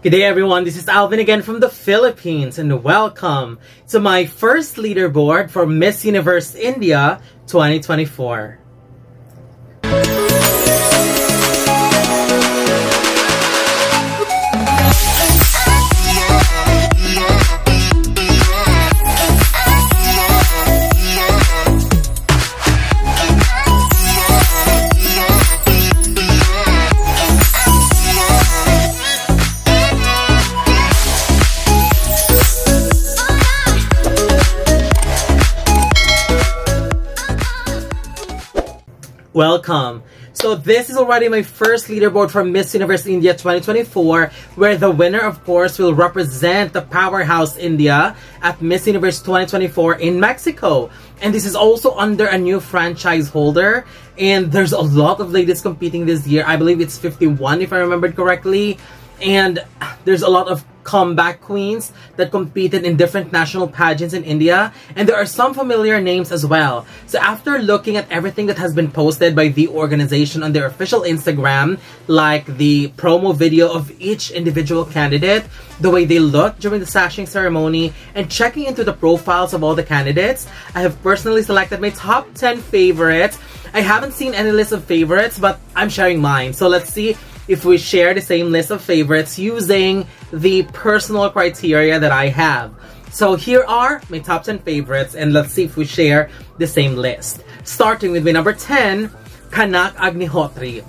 Good day everyone, this is Alvin again from the Philippines and welcome to my first leaderboard for Miss Universe India 2024. Welcome. So this is already my first leaderboard for Miss Universe India 2024, where the winner of course will represent the powerhouse India at Miss Universe 2024 in Mexico. And this is also under a new franchise holder, and there's a lot of ladies competing this year. I believe it's 51 if I remembered correctly. And there's a lot of comeback queens that competed in different national pageants in India, and there are some familiar names as well. So after looking at everything that has been posted by the organization on their official Instagram, like the promo video of each individual candidate, the way they look during the sashing ceremony, and checking into the profiles of all the candidates, I have personally selected my top 10 favorites. I haven't seen any list of favorites, but I'm sharing mine. So let's see if we share the same list of favorites using the personal criteria that I have. So here are my top 10 favorites, and let's see if we share the same list. Starting with my number 10, Kanak Agnihotri.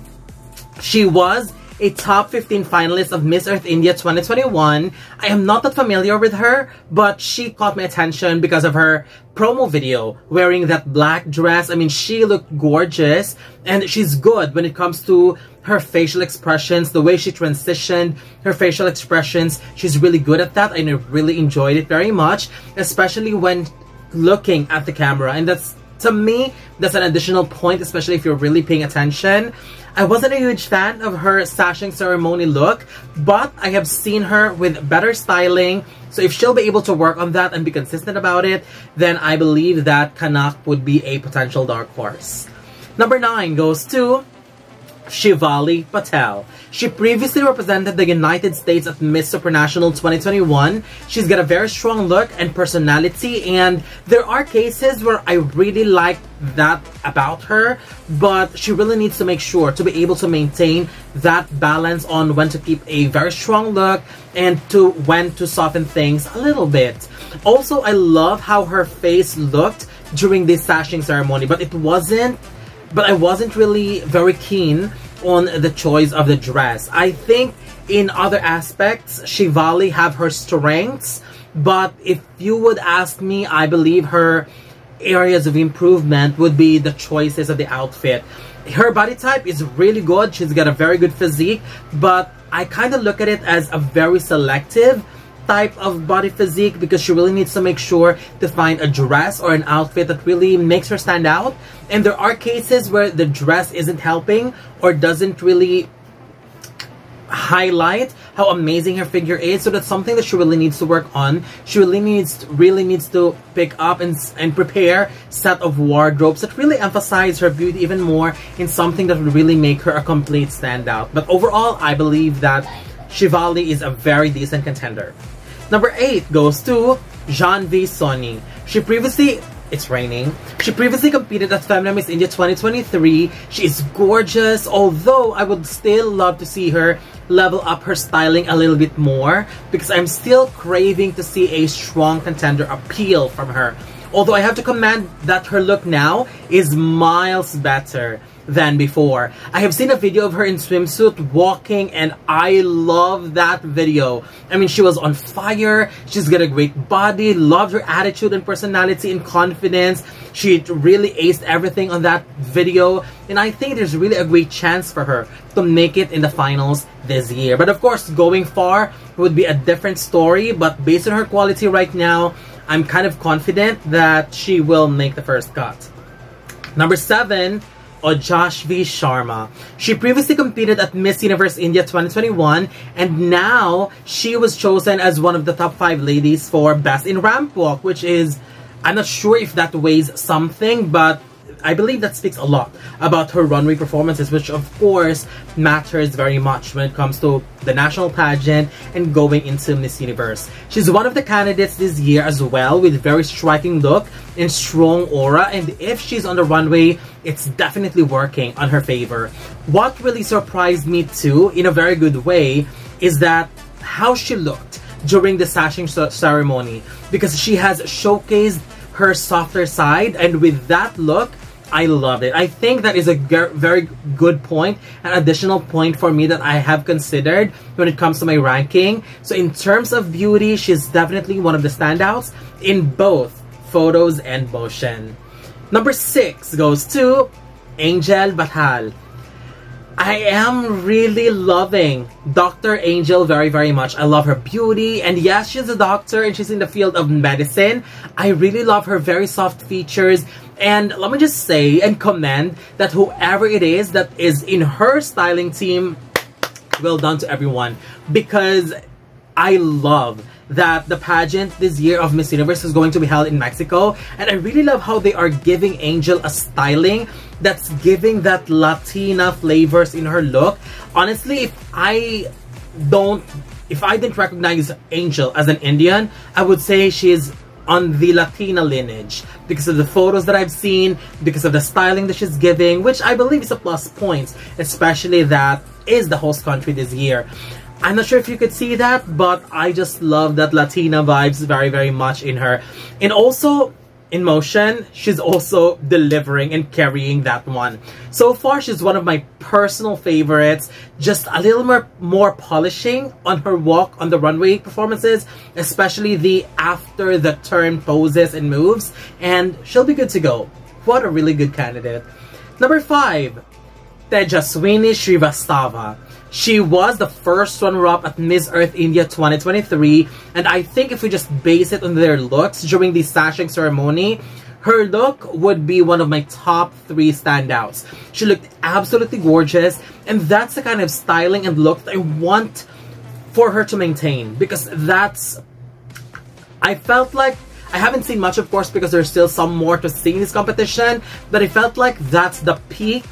She was a top 15 finalist of Miss Earth India 2021. I am not that familiar with her, but she caught my attention because of her promo video wearing that black dress. I mean, she looked gorgeous, and she's good when it comes to her facial expressions, the way she transitioned her facial expressions. She's really good at that, and I really enjoyed it very much, especially when looking at the camera. And that's, to me, that's an additional point, especially if you're really paying attention. I wasn't a huge fan of her sashing ceremony look, but I have seen her with better styling. So if she'll be able to work on that and be consistent about it, then I believe that Kanak would be a potential dark horse. Number 9 goes to Shivali Patel. She previously represented the United States at Miss Supranational 2021. She's got a very strong look and personality, and there are cases where I really like that about her, but she really needs to make sure to be able to maintain that balance on when to keep a very strong look and to when to soften things a little bit. Also, I love how her face looked during this sashing ceremony, but I wasn't really very keen on the choice of the dress. I think in other aspects, Shivali have her strengths, but if you would ask me, I believe her areas of improvement would be the choices of the outfit. Her body type is really good. She's got a very good physique, but I kind of look at it as a very selective type of body physique, because she really needs to make sure to find a dress or an outfit that really makes her stand out. And there are cases where the dress isn't helping or doesn't really highlight how amazing her figure is. So that's something that she really needs to work on. She really needs to pick up and prepare set of wardrobes that really emphasize her beauty even more in something that would really make her a complete standout. But overall, I believe that Shivali is a very decent contender. Number 8 goes to Janvi Soni. She previously competed at Femina Miss India 2023. She is gorgeous, although I would still love to see her level up her styling a little bit more, because I'm still craving to see a strong contender appeal from her. Although I have to commend that her look now is miles better than before. I have seen a video of her in swimsuit walking, and I love that video. I mean, she was on fire. She's got a great body, loved her attitude and personality and confidence. She really aced everything on that video, and I think there's really a great chance for her to make it in the finals this year. But of course, going far would be a different story, but based on her quality right now, I'm kind of confident that she will make the first cut. Number 7, Ojashvi Sharma. She previously competed at Miss Universe India 2021, and now she was chosen as one of the top 5 ladies for Best in Ramp Walk, which is, I'm not sure if that weighs something, but I believe that speaks a lot about her runway performances, which of course matters very much when it comes to the national pageant and going into Miss Universe. She's one of the candidates this year as well, with very striking look and strong aura, and if she's on the runway, it's definitely working on her favor. What really surprised me too, in a very good way, is that how she looked during the sashing ceremony, because she has showcased her softer side, and with that look, I loved it. I think that is a very good point, an additional point for me that I have considered when it comes to my ranking. So in terms of beauty, she's definitely one of the standouts in both photos and motion. Number 6 goes to Angel Batal. I am really loving Dr. Angel very much. I love her beauty, and yes, she's a doctor and she's in the field of medicine. I really love her very soft features, and let me just say and commend that whoever it is that is in her styling team, well done to everyone, because I love that the pageant this year of Miss Universe is going to be held in Mexico, and I really love how they are giving Angel a styling that's giving that Latina flavors in her look. Honestly, if I didn't recognize Angel as an Indian, I would say she's on the Latina lineage because of the photos that I've seen, because of the styling that she's giving, which I believe is a plus point, especially that is the host country this year. I'm not sure if you could see that, but I just love that Latina vibes very much in her. And also, in motion, she's also delivering and carrying that one. So far, she's one of my personal favorites. Just a little more polishing on her walk on the runway performances, especially the after the turn poses and moves, and she'll be good to go. What a really good candidate. Number 5, Tejaswini Srivastava. She was the first runner-up at Miss Earth India 2023, and I think if we just base it on their looks during the sashing ceremony, her look would be one of my top 3 standouts. She looked absolutely gorgeous, and that's the kind of styling and look that I want for her to maintain, because that's... I felt like... I haven't seen much, of course, because there's still some more to see in this competition, but I felt like that's the peak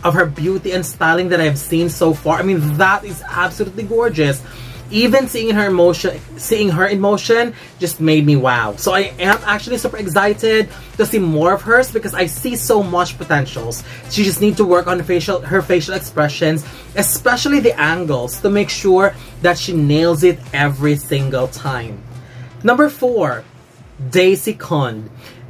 of her beauty and styling that I've seen so far. I mean, that is absolutely gorgeous. Even seeing her in motion just made me wow. So I am actually super excited to see more of hers, because I see so much potentials. She just needs to work on her facial expressions, especially the angles, to make sure that she nails it every single time. Number 4, Daisy K.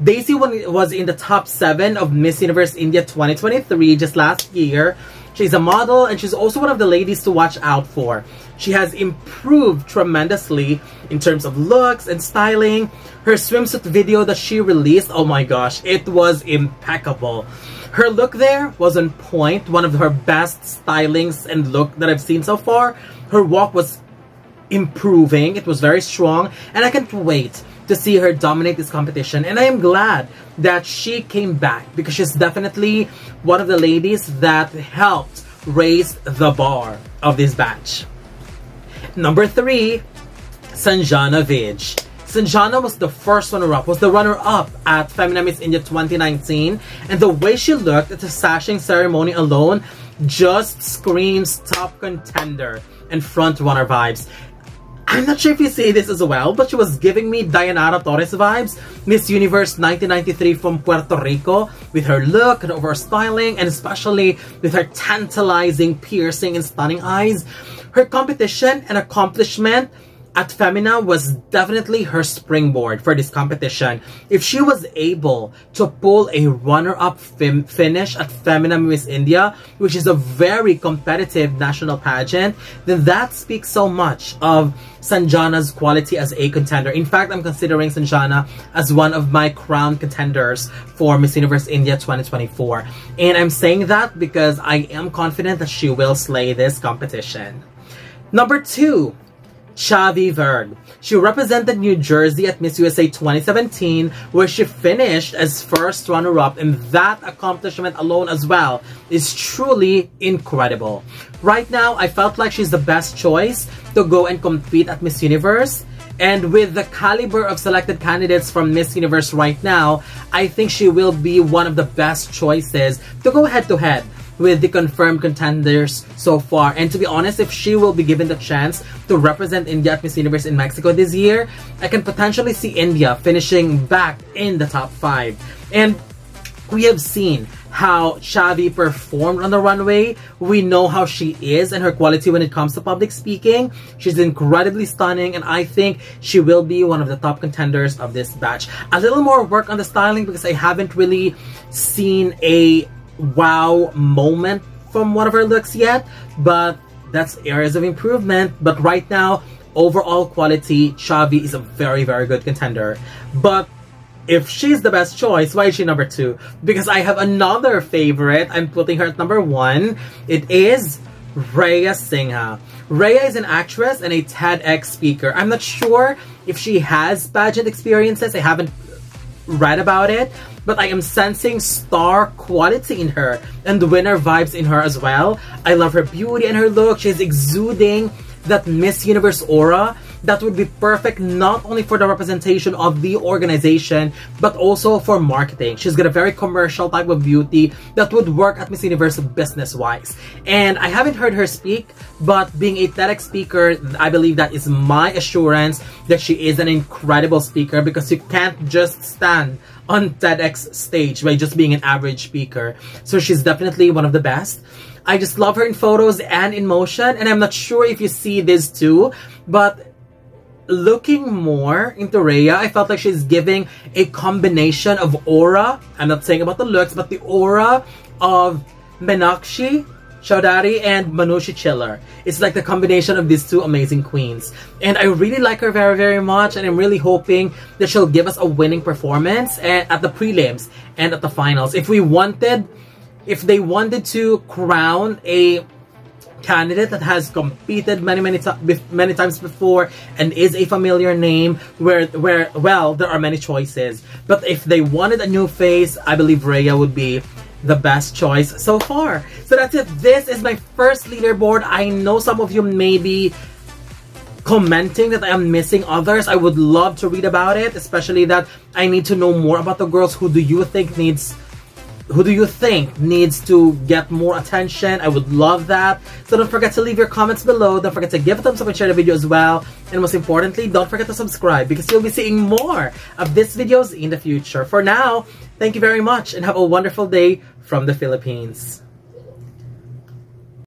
Daisy was in the top 7 of Miss Universe India 2023 just last year. She's a model, and she's also one of the ladies to watch out for. She has improved tremendously in terms of looks and styling. Her swimsuit video that she released, oh my gosh, it was impeccable. Her look there was on point, one of her best stylings and look that I've seen so far. Her walk was improving, it was very strong, and I can't wait to see her dominate this competition. And I am glad that she came back, because she's definitely one of the ladies that helped raise the bar of this batch. Number 3, Sanjana V. Sanjana was the first runner-up, was the runner-up at Femina Miss India 2019, and the way she looked at the sashing ceremony alone just screams top contender and front runner vibes. I'm not sure if you see this as well, but she was giving me Dayanara Torres vibes, Miss Universe 1993 from Puerto Rico, with her look and her styling, and especially with her tantalizing, piercing, and stunning eyes. Her competition and accomplishment at Femina was definitely her springboard for this competition. If she was able to pull a runner-up finish at Femina Miss India, which is a very competitive national pageant, then that speaks so much of Sanjana's quality as a contender. In fact, I'm considering Sanjana as one of my crown contenders for Miss Universe India 2024. And I'm saying that because I am confident that she will slay this competition. Number 2, Chavi V. She represented New Jersey at Miss USA 2017, where she finished as first runner-up, and that accomplishment alone as well is truly incredible. Right now, I felt like she's the best choice to go and compete at Miss Universe, And with the caliber of selected candidates from Miss Universe right now, I think she will be one of the best choices to go head-to-head with the confirmed contenders so far. And to be honest, if she will be given the chance to represent India at Miss Universe in Mexico this year, I can potentially see India finishing back in the top 5. And we have seen how Chavi performed on the runway. We know how she is and her quality when it comes to public speaking. She's incredibly stunning, and I think she will be one of the top contenders of this batch. A little more work on the styling because I haven't really seen a wow moment from one of her looks yet, but that's areas of improvement. But right now, overall quality, Chavi is a very, very good contender. But if she's the best choice, why is she number 2? Because I have another favorite. I'm putting her at number 1. It is Rhea Singha. Rhea is an actress and a TEDx speaker. I'm not sure if she has pageant experiences. I haven't read about it, but I am sensing star quality in her and winner vibes in her as well. I love her beauty and her look. She's exuding that Miss Universe aura that would be perfect not only for the representation of the organization but also for marketing. She's got a very commercial type of beauty that would work at Miss Universe business-wise. And I haven't heard her speak, but being a TEDx speaker, I believe that is my assurance that she is an incredible speaker, because you can't just stand on TEDx stage by just being an average speaker. So she's definitely one of the best. I just love her in photos and in motion, and I'm not sure if you see this too, but looking more into Rhea, I felt like she's giving a combination of aura. I'm not saying about the looks, but the aura of Meenakshi Chaudhary and Manushi Chiller. It's like the combination of these two amazing queens. And I really like her very, very much, and I'm really hoping that she'll give us a winning performance at the prelims and at the finals. If they wanted to crown a candidate that has competed many times before and is a familiar name, where well, there are many choices, but if they wanted a new face, I believe Rhea would be the best choice so far. So that's it. This is my first leaderboard. I know some of you may be commenting that I am missing others. I would love to read about it, especially that I need to know more about the girls. Who do you think needs to get more attention? I would love that. So don't forget to leave your comments below. Don't forget to give a thumbs up and share the video as well. And most importantly, don't forget to subscribe, because you'll be seeing more of these videos in the future. For now, thank you very much and have a wonderful day from the Philippines.